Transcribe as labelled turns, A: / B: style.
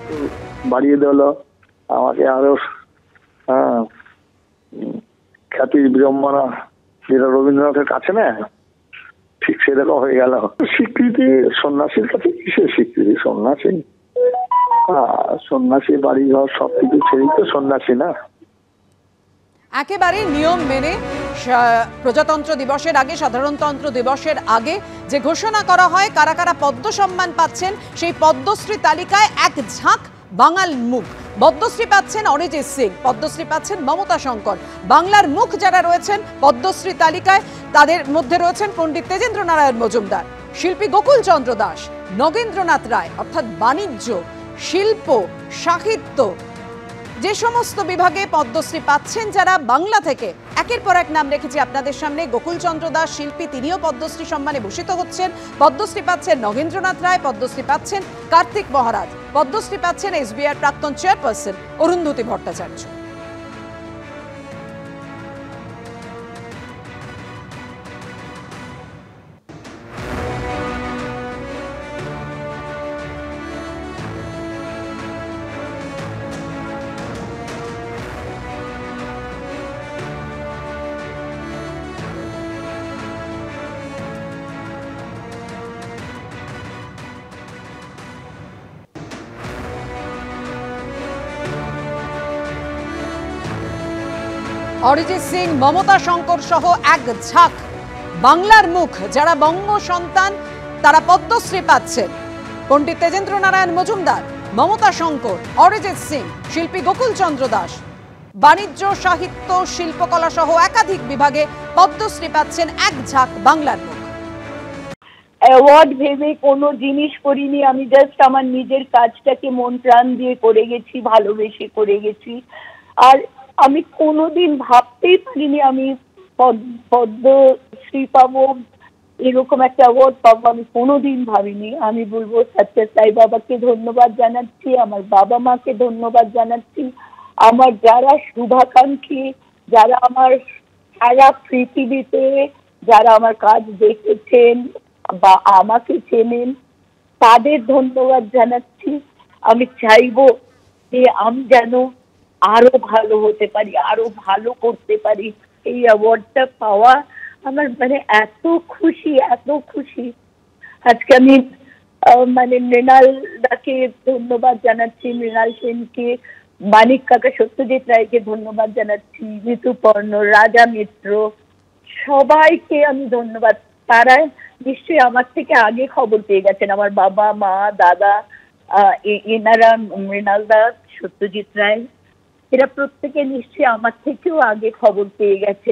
A: একটু বাড়িয়ে দিল, আমাকে আরো খ্যাতির বিড়ম্বনা যেটা রবীন্দ্রনাথের কাছে না, ঠিক সেরকম হয়ে গেল। স্বীকৃতি সন্ন্যাসীর কাছে কিসের স্বীকৃতি? সন্ন্যাসী বাড়ি ঘর সবকিছু ছেড়েই তো সন্ন্যাসী না।
B: একেবারে নিয়ম মেনে প্রজাতন্ত্র দিবসের আগে, সাধারণতন্ত্র দিবসের আগে যে ঘোষণা করা হয় কারা কারা পদ্ম সম্মান পাচ্ছেন, সেই পদ্মশ্রী তালিকায় এক ঝাঁক বাঙাল মুখ। পদ্মশ্রী পাচ্ছেন অরিজিৎ সিং, পদ্মশ্রী পাচ্ছেন মমতা শঙ্কর। বাংলার মুখ যারা রয়েছেন পদ্মশ্রী তালিকায়, তাদের মধ্যে রয়েছেন পণ্ডিত তেজেন্দ্র নারায়ণ মজুমদার, শিল্পী গোকুল চন্দ্র দাস, নগেন্দ্রনাথ রায়, অর্থাৎ বাণিজ্য, শিল্প, সাহিত্য, যে সমস্ত বিভাগে পদ্মশ্রী পাচ্ছেন যারা বাংলা থেকে, একের পর এক নাম রেখেছি আপনাদের সামনে। গোকুল চন্দ্র দাস শিল্পী, তিনিও পদ্মশ্রী সম্মানে ভূষিত হচ্ছেন। পদ্মশ্রী পাচ্ছেন নগেন্দ্রনাথ রায়, পদ্মশ্রী পাচ্ছেন কার্তিক মহারাজ, পদ্মশ্রী পাচ্ছেন SBI এর প্রাক্তন চেয়ারপারসন অরুন্ধতী ভট্টাচার্য। অরিজিৎ সিং, মমতা শঙ্কর সহ এক ঝাঁক বাংলার মুখ যারা বঙ্গ সন্তান, তারা পদ্মশ্রী পাচ্ছেন। পণ্ডিত তেজেন্দ্র নারায়ণ মজুমদার, মমতা শঙ্কর, অরিজিৎ সিং, শিল্পী গোকুল চন্দ্র দাস, বাণিজ্য, সাহিত্য, শিল্পকলা সহ একাধিক বিভাগে পদ্মশ্রী পাচ্ছেন এক ঝাঁক বাংলার মুখ।
C: অ্যাওয়ার্ড ভেবে কোনো জিনিস করিনি, আমি জাস্ট আমার নিজের কাজটাকে মন প্রাণ দিয়ে করে গেছি, ভালোবেসে করে গেছি। আর আমি কোনোদিন ভাবতেই পারিনি আমি পদ্মশ্রী পাবো, এরকম একটা অ্যাওয়ার্ড পাবো, আমি কোনোদিন ভাবিনি। আমি বলবো সত্যি সাই বাবাকে ধন্যবাদ জানাচ্ছি, আমার বাবা মাকে ধন্যবাদ জানাচ্ছি, আমার যারা শুভাকাঙ্ক্ষী, যারা আমার সারা পৃথিবীতে যারা আমার কাজ দেখেছেন বা আমাকে চেনেন, তাদের ধন্যবাদ জানাচ্ছি। আমি চাইবো যে আমি যেন আরো ভালো হতে পারি, আরো ভালো করতে পারি। এই অ্যাওয়ার্ডটা পাওয়া আমার এত খুশি, এত খুশি। আজকে আমি মৃণাল দাকে ধন্যবাদ জানাচ্ছি, মৃণাল সেনকে, মানিক কাকা, সত্যজিৎ রায়কে ধন্যবাদ জানাচ্ছি, ঋতুপর্ণ, রাজা মিত্র, সবাইকে আমি ধন্যবাদ। তারা নিশ্চয়ই আমার থেকে আগে খবর পেয়ে গেছেন, আমার বাবা মা দাদা, এনারা, মৃণাল দা, সত্যজিৎ রায়, এরা প্রত্যেকে নিশ্চয়ই আমার থেকেও আগে খবর পেয়ে গেছে।